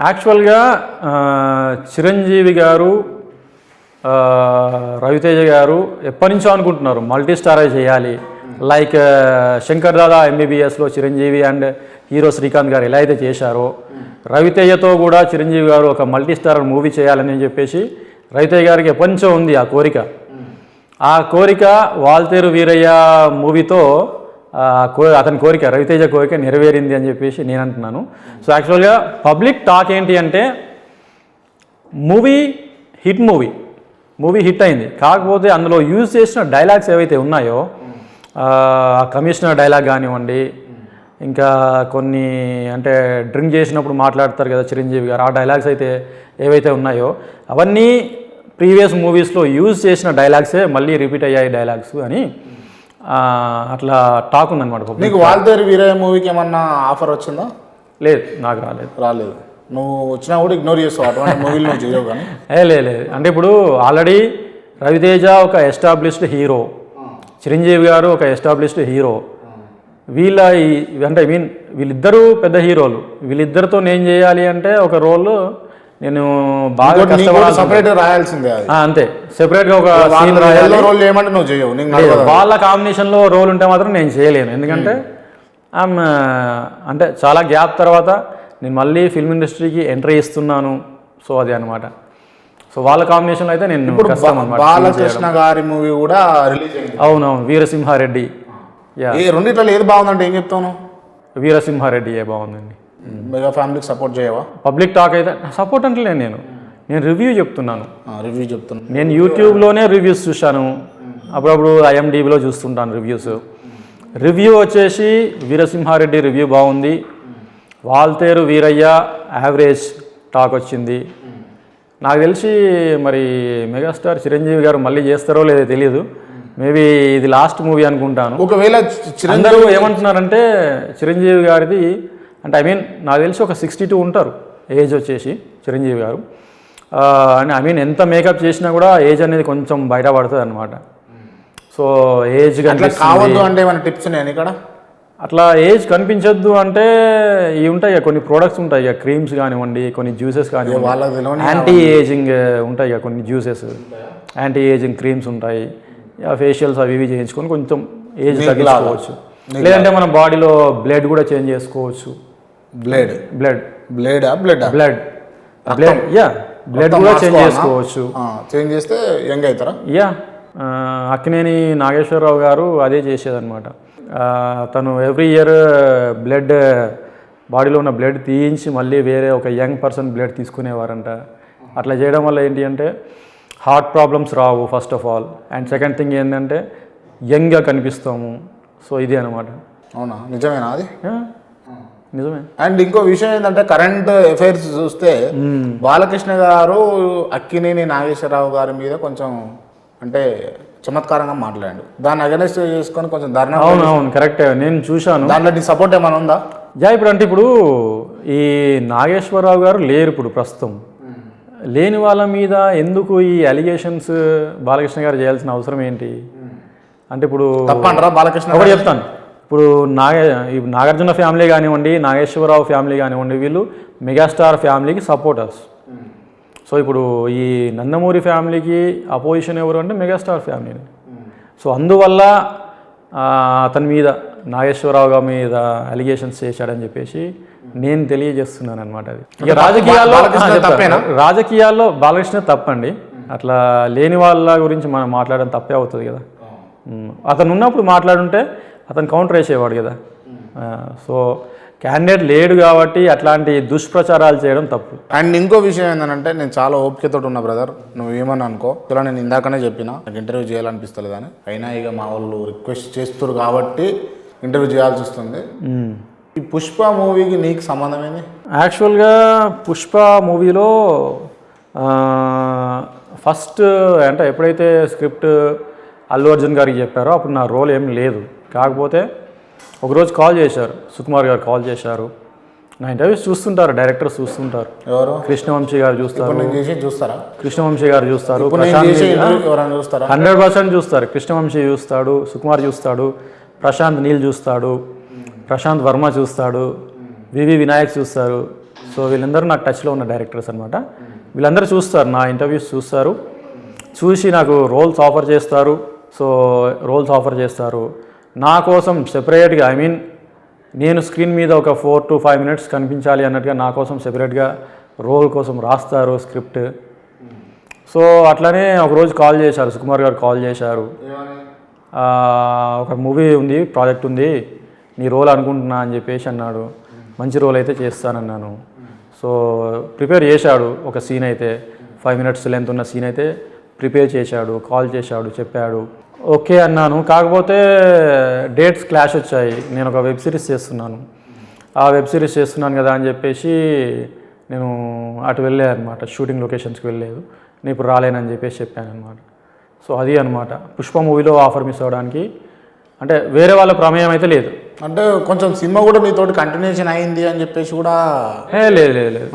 యాక్చువల్గా చిరంజీవి గారు, రవితేజ గారు ఎప్పటి నుంచో అనుకుంటున్నారు మల్టీ స్టార్ చేయాలి. లైక్ శంకర్ దాదా ఎంబీబీఎస్లో చిరంజీవి అండ్ హీరో శ్రీకాంత్ గారు ఎలా అయితే చేశారో, రవితేజతో కూడా చిరంజీవి గారు ఒక మల్టీ స్టార్ మూవీ చేయాలని చెప్పేసి రవితేజ గారికి ఎప్పటి నుంచో ఉంది ఆ కోరిక. ఆ కోరిక వాల్తేరు వీరయ్య మూవీతో అతని కోరిక, రవితేజ కోరిక నెరవేరింది అని చెప్పేసి నేను అంటున్నాను. సో యాక్చువల్గా పబ్లిక్ టాక్ ఏంటి అంటే మూవీ హిట్ అయింది. కాకపోతే అందులో యూజ్ చేసిన డైలాగ్స్ ఏవైతే ఉన్నాయో, కమిషనర్ డైలాగ్ కానివ్వండి, ఇంకా కొన్ని అంటే డ్రింక్ చేసినప్పుడు మాట్లాడతారు కదా చిరంజీవి గారు, ఆ డైలాగ్స్ అయితే ఏవైతే ఉన్నాయో అవన్నీ ప్రీవియస్ మూవీస్లో యూజ్ చేసిన డైలాగ్సే మళ్ళీ రిపీట్ అయ్యాయి డైలాగ్స్ అని అట్లా టాక్ ఉందన్నమాట. నీకు వాల్తేరు వీరయ్య మూవీకి ఏమన్నా ఆఫర్ వచ్చిందా? లేదు, నాకు రాలేదు. నువ్వు వచ్చినా కూడా ఇగ్నోర్ చేస్తావు, అటువంటి మూవీలు నువ్వు చేయవు కానీ. లేదు. అంటే ఇప్పుడు ఆల్రెడీ రవితేజ ఒక ఎస్టాబ్లిష్డ్ హీరో, చిరంజీవి గారు ఒక ఎస్టాబ్లిష్డ్ హీరో. అంటే వీళ్ళిద్దరూ పెద్ద హీరోలు. వీళ్ళిద్దరితో నేను చేయాలి అంటే ఒక రోల్ నేను బాగా కష్టపడాలి, సెపరేట్ రాయాల్సిందే. అంతే, సెపరేట్గా ఒక సీన్ రాయాలి. రోల్ ఏమంటే నువ్వు చేయవు, వాళ్ళ కాంబినేషన్లో రోల్ ఉంటే మాత్రం నేను చేయలేను. ఎందుకంటే అంటే చాలా గ్యాప్ తర్వాత నేను మళ్ళీ ఫిల్మ్ ఇండస్ట్రీకి ఎంట్రీ ఇస్తున్నాను. సో అది అనమాట. సో వాళ్ళ కాంబినేషన్లో అయితే నేను కష్టం అన్నమాట. బాలకృష్ణ గారి మూవీ కూడా రిలీజ్ అయింది. అవునవును, వీరసింహారెడ్డి. రెండిట్లో ఏది బాగుందంటే ఏం చెప్తాను? వీరసింహారెడ్డి బాగుందండి. మెగా ఫ్యామిలీకి సపోర్ట్ చేయవా? పబ్లిక్ టాక్ అయితే సపోర్ట్ అంటలే, నేను రివ్యూ చెప్తున్నాను. నేను యూట్యూబ్లోనే రివ్యూస్ చూశాను, అప్పుడప్పుడు IMDbలో చూస్తుంటాను రివ్యూ వచ్చేసి వీరసింహారెడ్డి రివ్యూ బాగుంది, వాల్తేరు వీరయ్య యావరేజ్ టాక్ వచ్చింది. నాకు తెలిసి మరి మెగాస్టార్ చిరంజీవి గారు మళ్ళీ చేస్తారో లేదో తెలియదు. మేబీ ఇది లాస్ట్ మూవీ అనుకుంటాను. ఒకవేళ అందరూ ఏమంటున్నారంటే చిరంజీవి గారిది అంటే నాకు తెలిసి ఒక 62 ఉంటారు ఏజ్ వచ్చేసి చిరంజీవి గారు. అండ్ ఎంత మేకప్ చేసినా కూడా ఏజ్ అనేది కొంచెం బయటపడుతుంది అనమాట. సో ఏజ్ కావద్దు అంటే ఏమైనా టిప్స్ ఉన్నాయని ఇక్కడ? అట్లా ఏజ్ కనిపించొద్దు అంటే ఇవి ఉంటాయి కదా, కొన్ని ప్రోడక్ట్స్ ఉంటాయి ఇక, క్రీమ్స్ కానివ్వండి, కొన్ని జ్యూసెస్ కానివ్వండి, యాంటీ ఏజింగ్ ఉంటాయి ఇక, కొన్ని జ్యూసెస్ యాంటీ ఏజింగ్ క్రీమ్స్ ఉంటాయి, ఫేషియల్స్ అవి ఇవి చేయించుకొని కొంచెం ఏజ్ తగ్గించుకోవచ్చు. లేదంటే మన బాడీలో బ్లడ్ కూడా చేంజ్ చేసుకోవచ్చు. బ్లడ్ కూడా చేంజ్ చేసుకోవచ్చు. చేంజ్ చేస్తే యంగ్ అవుతారా? అక్కినేని నాగేశ్వరరావు గారు అదే చేసేదన్నమాట. తను ఎవ్రీ ఇయర్ బ్లడ్, బాడీలో ఉన్న బ్లడ్ తీయించి మళ్ళీ వేరే ఒక యంగ్ పర్సన్ బ్లడ్ తీసుకునేవారంట. అట్లా చేయడం వల్ల ఏంటి అంటే heart problems Rao first of all, and second thing ఏంటంటే యంగ్గా కనిపిస్తాము. సో ఇది అనమాట. అవునా, నిజమేనా అది? నిజమే. అండ్ ఇంకో విషయం ఏంటంటే కరెంట్ అఫైర్స్ చూస్తే బాలకృష్ణ గారు అక్కినేని నాగేశ్వరరావు గారి మీద కొంచెం అంటే చమత్కారంగా మాట్లాడాడు. దాన్ని అగెనెస్ట్ చేసుకొని కొంచెం ధర్నా. అవునవును, కరెక్టే, నేను చూశాను. దాంట్లో నీ సపోర్ట్ ఏమైనా ఉందా? ఇప్పుడు ఈ నాగేశ్వరరావు గారు లేరు ఇప్పుడు ప్రస్తుతం. లేని వాళ్ళ మీద ఎందుకు ఈ అలిగేషన్స్ బాలకృష్ణ గారు చేయాల్సిన అవసరం ఏంటి? అంటే ఇప్పుడు తప్పంటారా బాలకృష్ణ? ఒకటి చెప్తాను. ఇప్పుడు నాగార్జున ఫ్యామిలీ కానివ్వండి, నాగేశ్వరరావు ఫ్యామిలీ కానివ్వండి, వీళ్ళు మెగాస్టార్ ఫ్యామిలీకి సపోర్టర్స్. సో ఇప్పుడు ఈ నందమూరి ఫ్యామిలీకి అపోజిషన్ ఎవరు అంటే మెగాస్టార్ ఫ్యామిలీని. సో అందువల్ల అతని మీద, నాగేశ్వరరావు గారి మీద అలిగేషన్స్ చేశాడని చెప్పేసి నేను తెలియజేస్తున్నాను అనమాట. అది ఇక రాజకీయాల్లో బాలకృష్ణ తప్పండి. అట్లా లేని వాళ్ళ గురించి మనం మాట్లాడడం తప్పే అవుతుంది కదా. అతను ఉన్నప్పుడు మాట్లాడుంటే అతను కౌంటర్ వేసేవాడు కదా. సో క్యాండిడేట్ లేడు కాబట్టి అట్లాంటి దుష్ప్రచారాలు చేయడం తప్పు. అండ్ ఇంకో విషయం ఏంటంటే నేను చాలా ఓపికతో ఉన్నా బ్రదర్, నువ్వు ఏమని అనుకో. ఇలా నేను ఇందాకనే చెప్పిన నాకు ఇంటర్వ్యూ చేయాలనిపిస్తుంది కానీ అయినా ఇక మా వాళ్ళు రిక్వెస్ట్ చేస్తారు కాబట్టి ఇంటర్వ్యూ చేయాల్సి వస్తుంది. ఈ పుష్ప మూవీకి నీకు సంబంధమేంది? యాక్చువల్గా పుష్ప మూవీలో ఫస్ట్ అంటే ఎప్పుడైతే స్క్రిప్ట్ అల్లు అర్జున్ గారికి చెప్పారో అప్పుడు నా రోల్ ఏం లేదు. కాకపోతే ఒకరోజు కాల్ చేశారు, సుకుమార్ గారు కాల్ చేశారు. నా ఇంటర్వ్యూస్ చూస్తుంటారు, డైరెక్టర్స్ చూస్తుంటారు. ఎవరు? కృష్ణవంశీ గారు చూస్తారు, కృష్ణవంశీ గారు చూస్తారు, 100% చూస్తారు. కృష్ణవంశీ చూస్తాడు, సుకుమార్ చూస్తాడు, ప్రశాంత్ నీల్ చూస్తాడు, ప్రశాంత్ వర్మ చూస్తాడు, వివి వినాయక్ చూస్తారు. సో వీళ్ళందరూ నాకు టచ్లో ఉన్న డైరెక్టర్స్ అనమాట. వీళ్ళందరూ చూస్తారు, నా ఇంటర్వ్యూస్ చూస్తారు, చూసి నాకు రోల్స్ ఆఫర్ చేస్తారు. సో రోల్స్ ఆఫర్ చేస్తారు నా కోసం సెపరేట్గా, ఐ మీన్ నేను స్క్రీన్ మీద ఒక 4 to 5 minutes కనిపించాలి అన్నట్టుగా నా కోసం సెపరేట్గా రోల్ కోసం రాస్తారు స్క్రిప్ట్. సో అట్లనే ఒకరోజు కాల్ చేశారు, సుకుమార్ గారు కాల్ చేశారు, ఒక మూవీ ఉంది, ప్రాజెక్ట్ ఉంది, నీ రోల్ అనుకుంటున్నా అని చెప్పేసి అన్నాడు. మంచి రోల్ అయితే చేస్తానన్నాను. సో ప్రిపేర్ చేశాడు, ఒక సీన్ అయితే 5 minutes లెంత్ ఉన్న సీన్ అయితే ప్రిపేర్ చేశాడు, కాల్ చేశాడు, చెప్పాడు, ఓకే అన్నాను. కాకపోతే డేట్స్ క్లాష్ వచ్చాయి. నేను ఒక వెబ్ సిరీస్ చేస్తున్నాను, ఆ వెబ్ సిరీస్ చేస్తున్నాను కదా అని చెప్పేసి నేను అటు వెళ్ళే అనమాట, షూటింగ్ లొకేషన్స్కి వెళ్ళలేదు, నేను ఇప్పుడు రాలేనని చెప్పేసి చెప్పాను అనమాట. సో అది అనమాట పుష్ప మూవీలో ఆఫర్ మిస్ అవ్వడానికి, అంటే వేరే వాళ్ళ ప్రమేయం అయితే లేదు. అంటే కొంచెం సినిమా కూడా మీతోటి కంటిన్యూషన్ అయింది అని చెప్పేసి కూడా లేదు లేదు లేదు.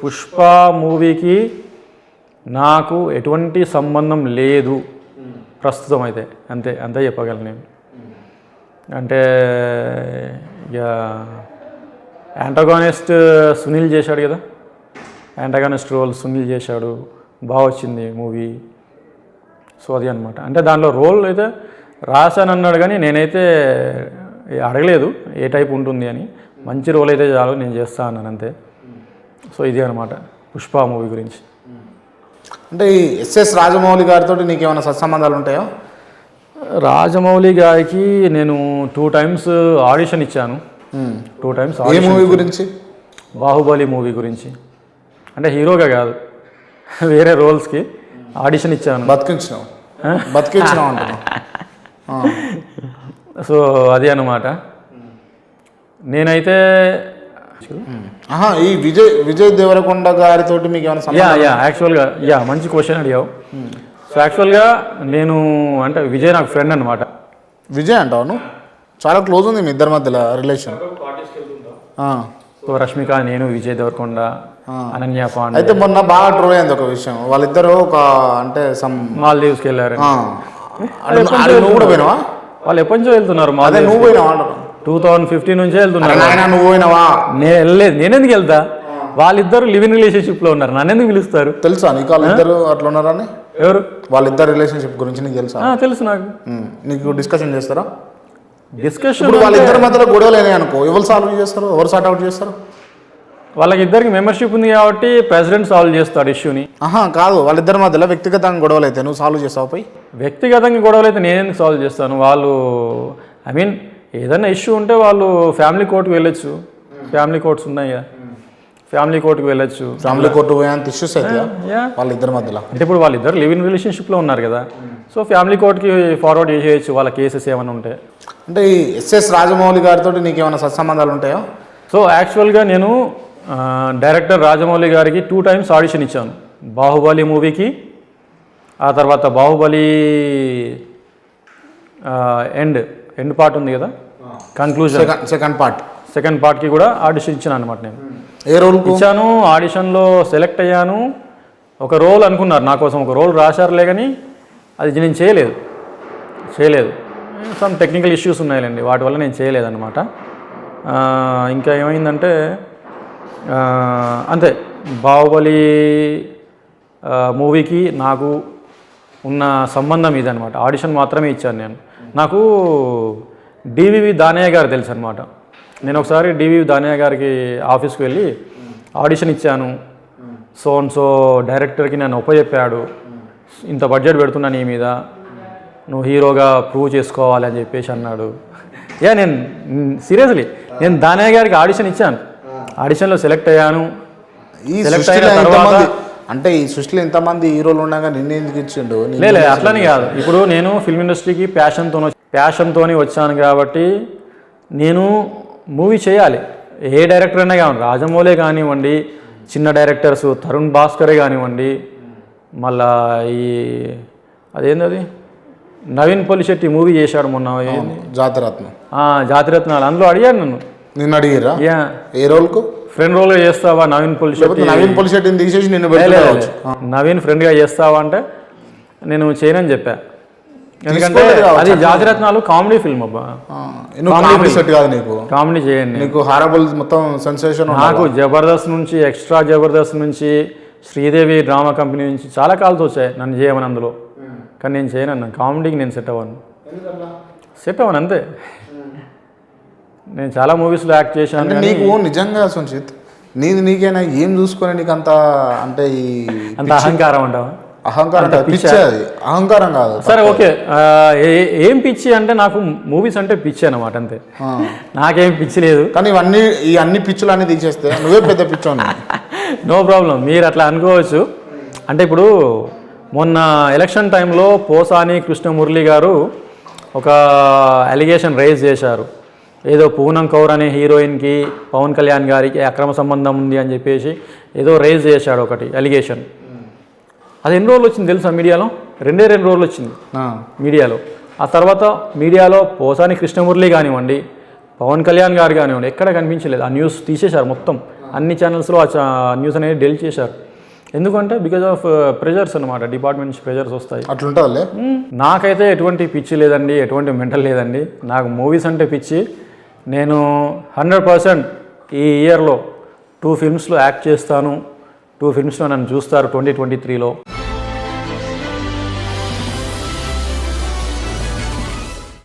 పుష్ప మూవీకి నాకు ఎటువంటి సంబంధం లేదు ప్రస్తుతం అయితే, అంతే చెప్పగలను నేను. అంటే ఇక యాంటగానిస్ట్ సునీల్ చేశాడు కదా, యాంటగానిస్ట్ రోల్ సునీల్ చేశాడు, బాగా వచ్చింది మూవీ. సో అది అనమాట. అంటే దానిలో రోల్ అయితే రాశాను అన్నాడు, కానీ నేనైతే అడగలేదు ఏ టైప్ ఉంటుంది అని. మంచి రోల్ అయితే చాలు, నేను చేస్తా అన్నాను అంతే. సో ఇది అనమాట పుష్ప మూవీ గురించి. అంటే ఈ ఎస్ఎస్ రాజమౌళి గారితో నీకు ఏమైనా సత్సంబంధాలు ఉంటాయో? రాజమౌళి గారికి నేను 2 times ఆడిషన్ ఇచ్చాను. 2 times ఏ మూవీ గురించి? బాహుబలి మూవీ గురించి. అంటే హీరోగా కాదు, వేరే రోల్స్కి ఆడిషన్ ఇచ్చాను. బతికించినావు అంటున్నావు. సో అది అన్నమాట. నేనైతే ఈ విజయ్ దేవరకొండ గారితో మీకు ఏమైనా? యాక్చువల్గా మంచి క్వశ్చన్ అడిగావు. సో యాక్చువల్గా నేను అంటే విజయ్ నాకు ఫ్రెండ్ అనమాట. విజయ్ అంటావు, చాలా క్లోజ్ ఉంది మీ ఇద్దరి మధ్యలో రిలేషన్. సో రష్మిక, నేను, విజయ్ దేవరకొండ, అనన్య పాండే. అయితే మొన్న బాగా ట్రోల్ అయింది ఒక విషయం, వాళ్ళిద్దరు ఒక అంటే మాల్దీవ్స్కి వెళ్ళారు. నువ్వు కూడా పోయినావా? వాళ్ళు ఎప్పటి నుంచో వెళ్తున్నారు. నువ్వు పోయినావా? 2015 నుంచే వెళ్తున్నారు. నువ్వు పోయినావా? నేను వెళ్ళలేదు. నేనెందుకు వెళ్తా? వాళ్ళిద్దరు లివింగ్ రిలేషన్షిప్లో ఉన్నారు, నన్ను ఎందుకు పిలుస్తారు? తెలుసా నీకు వాళ్ళిద్దరు అట్లా ఉన్నారని? ఎవరు? వాళ్ళిద్దరు రిలేషన్షిప్ గురించి నీకు తెలుసా? తెలుసు నాకు. నీకు డిస్కషన్ చేస్తారా? డిస్కషన్ ఇప్పుడు వాళ్ళిద్దరి మధ్యలో గొడవలు అయినాయి అనుకో, ఎవరు సాల్వ్ చేస్తారు, ఎవరు సార్ట్ అవుట్ చేస్తారు? వాళ్ళకి ఇద్దరికి మెంబర్షిప్ ఉంది కాబట్టి ప్రెసిడెంట్ సాల్వ్ చేస్తాడు ఇష్యూని. కాదు, వాళ్ళిద్దరి మధ్యలో వ్యక్తిగతంగా గొడవలు అయితే నువ్వు సాల్వ్ చేస్తావు పోయి? వ్యక్తిగతంగా గొడవలు అయితే నేను ఎందుకు సాల్వ్ చేస్తాను? వాళ్ళు ఐ మీన్ ఏదైనా ఇష్యూ ఉంటే వాళ్ళు ఫ్యామిలీ కోర్టుకు వెళ్ళొచ్చు. ఫ్యామిలీ కోర్ట్స్ ఉన్నాయి కదా, ఫ్యామిలీ కోర్టుకు వెళ్ళొచ్చు. ఫ్యామిలీ కోర్టు పోయేంత ఇష్యూస్ అయితే వాళ్ళిద్దరి మధ్యలో? అంటే ఇప్పుడు వాళ్ళిద్దరు లివ్ ఇన్ రిలేషన్షిప్లో ఉన్నారు కదా, సో ఫ్యామిలీ కోర్టుకి ఫార్వర్డ్ చేసేయచ్చు వాళ్ళ కేసెస్ ఏమైనా ఉంటే. అంటే ఈ ఎస్ఎస్ రాజమౌళి గారితో నీకు ఏమైనా సత్సంబంధాలు ఉంటాయో? సో యాక్చువల్గా నేను డైరెక్టర్ రాజమౌళి గారికి 2 times ఆడిషన్ ఇచ్చాను, బాహుబలి మూవీకి, ఆ తర్వాత బాహుబలి ఎండ్ పార్ట్ ఉంది కదా, కన్క్లూజన్ సెకండ్ పార్ట్కి కూడా ఆడిషన్ ఇచ్చాను అనమాట. నేను ఏ రోల్ ఇచ్చాను, ఆడిషన్లో సెలెక్ట్ అయ్యాను. ఒక రోల్ అనుకున్నారు నా కోసం, ఒక రోల్ రాశారులే, కానీ అది నేను చేయలేదు. సమ్ టెక్నికల్ ఇష్యూస్ ఉన్నాయిలేండి, వాటి వల్ల నేను చేయలేదన్నమాట. ఇంకా ఏమైందంటే అంతే, బాహుబలి మూవీకి నాకు ఉన్న సంబంధం ఇదనమాట. ఆడిషన్ మాత్రమే ఇచ్చాను నేను. నాకు డివివి దానయ్య గారు తెలుసు అనమాట. నేను ఒకసారి డివివి దానయ్య గారికి ఆఫీస్కి వెళ్ళి ఆడిషన్ ఇచ్చాను. సో డైరెక్టర్కి నన్ను ఒప్పచెప్పాడు, ఇంత బడ్జెట్ పెడుతున్నా నీ మీద, నువ్వు హీరోగా ప్రూవ్ చేసుకోవాలి అని చెప్పేసి అన్నాడు. నేను సీరియస్లీ నేను దానయ్య గారికి ఆడిషన్ ఇచ్చాను, ఆడిషన్లో సెలెక్ట్ అయ్యాను. సెలెక్ట్ అయిన తర్వాత అంటే ఈ సృష్టిలో ఎంతమంది హీరోలు ఉండగా నిన్ను ఎందుకు ఇచ్చిండు? లేదు అట్లని కాదు, ఇప్పుడు నేను ఫిల్మ్ ఇండస్ట్రీకి ప్యాషన్తో వచ్చాను కాబట్టి నేను మూవీ చేయాలి. ఏ డైరెక్టర్ అయినా కానివ్వండి, రాజమౌళి కానివ్వండి, చిన్న డైరెక్టర్స్ తరుణ్ భాస్కరే కానివ్వండి, మళ్ళా ఈ అదేంది నవీన్ పొలిశెట్టి మూవీ చేశాడు మొన్న, జాతిరత్నాలు. అందులో అడిగాడు నిన్ను అడిగారా? ఏ రోల్కు? ఫ్రెండ్ రోల్గా చేస్తావా నవీన్ పొలిశెట్టిని తీసేసి నిన్ను నవీన్ ఫ్రెండ్గా చేస్తావా అంటే నేను చేయనని చెప్పా. ఎందుకంటే అది జాతిరత్నాలు కామెడీ ఫిల్మ్ అబ్బా. నువ్వు కామెడీ సెట్ కాదు నీకు, కామెడీ చేయండి. నీకు హారబుల్ మొత్తం సెన్సేషన్. నాకు జబర్దస్త్ నుంచి, ఎక్స్ట్రా జబర్దస్త్ నుంచి, శ్రీదేవి డ్రామా కంపెనీ నుంచి చాలా కాల్స్ వచ్చాయి నన్ను చేయమని అందులో. కానీ నేను చేయను అన్న, కామెడీకి నేను సెట్ అవ్వను అంతే. నేను చాలా మూవీస్లో యాక్ట్ చేశాను. నీకు నిజంగా సంచిత్ నీకైనా ఏం చూసుకొని నీకు అంత అంటే ఈ అంత అహంకారం అంటావా? అహంకారం పిచ్చి, అది అహంకారం కాదు. సరే ఓకే, ఏం పిచ్చి అంటే నాకు మూవీస్ అంటే పిచ్చి అన్నమాట అంతే. నాకేం పిచ్చి లేదు. కానీ ఈ అన్ని పిచ్చులు అన్నీ తీసేస్తే నువ్వే పెద్ద పిచ్చు. నో ప్రాబ్లం, మీరు అట్లా అనుకోవచ్చు. అంటే ఇప్పుడు మొన్న ఎలక్షన్ టైంలో పోసాని కృష్ణమురళి గారు ఒక అలిగేషన్ రైజ్ చేశారు. ఏదో పూనం కౌర్ అనే హీరోయిన్కి పవన్ కళ్యాణ్ గారికి అక్రమ సంబంధం ఉంది అని చెప్పేసి ఏదో రైజ్ చేశాడు ఒకటి అలిగేషన్. అది ఎన్ని రోజులు వచ్చింది తెలుసా మీడియాలో? 2 రోజులు వచ్చింది మీడియాలో. ఆ తర్వాత మీడియాలో పోసాని కృష్ణమురళి కానివ్వండి, పవన్ కళ్యాణ్ గారు కానివ్వండి, ఎక్కడ కనిపించలేదు. ఆ న్యూస్ తీసేశారు మొత్తం, అన్ని ఛానల్స్లో ఆ న్యూస్ అనేది డెలిట్ చేశారు. ఎందుకంటే బికాజ్ ఆఫ్ ప్రెజర్స్ అనమాట, డిపార్ట్మెంట్ నుంచి ప్రెజర్స్ వస్తాయి. అట్లుంటుంది. నాకైతే ఎటువంటి పిచ్చి లేదండి, ఎటువంటి మెంటల్ లేదండి. నాకు మూవీస్ అంటే పిచ్చి. నేను 100% ఈ ఇయర్లో 2 ఫిల్మ్స్లో యాక్ట్ చేస్తాను. 2 ఫిల్మ్స్లో నన్ను చూస్తారు 2023లో.